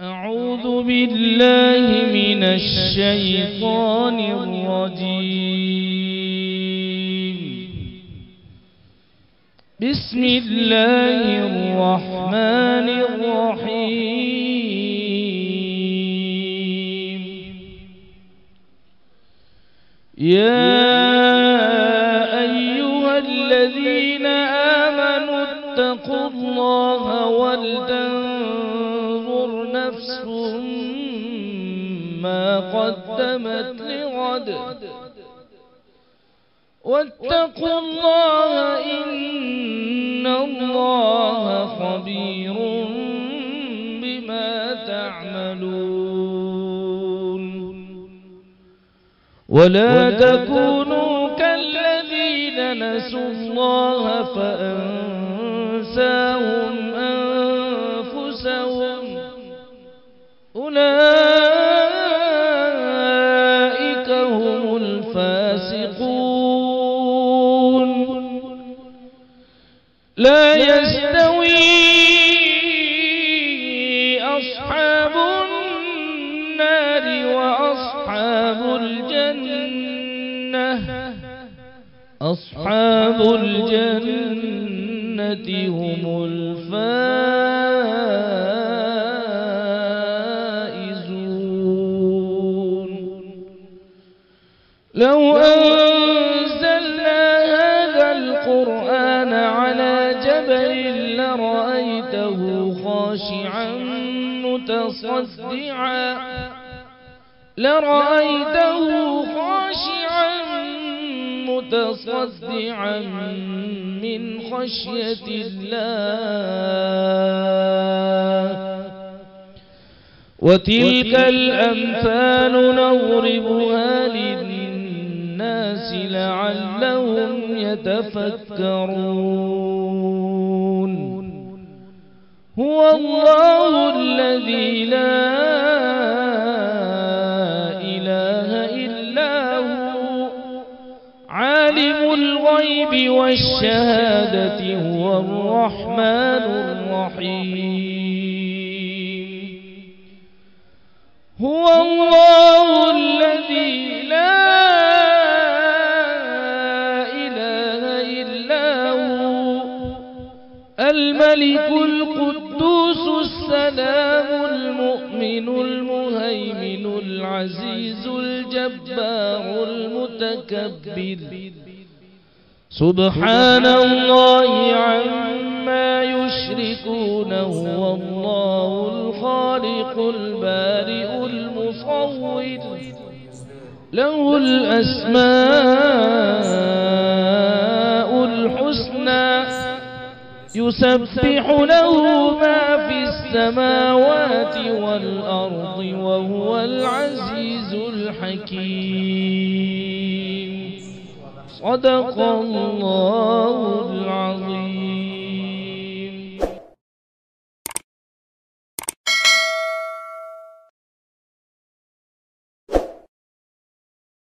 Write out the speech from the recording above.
أعوذ بالله من الشيطان الرجيم. بسم الله الرحمن الرحيم. يا أيها الذين آمنوا اتقوا الله ولتنظر نفس ما قدمت لغد واتقوا الله إن الله خبير بما تعملون. ولا تكونوا كالذين نسوا الله فأنساهم أنفسهم أولئك هم الفاسقون. لا يستوي أصحاب النار وأصحاب الجنة. أصحاب الجنة هم الفائزون. لو أنزلنا هذا القرآن على جبل لرأيته خاشعا متصدعا من خشية الله. وتلك الأمثال نضربها للناس لعلهم يتفكرون. هو الله الذي لا إله إلا هو عالم الغيب والشهادة هو الرحمن الرحيم. هو الله الذي لا إله إلا هو الملك القدوس السلام المؤمن المهيمن العزيز الجبار المتكبر. سبحان الله عما يشركون. هو الله الخالق البارئ المصور له الأسماء الحسنى يسبح له ما في السماوات والأرض وهو العزيز الحكيم. صدق الله العظيم.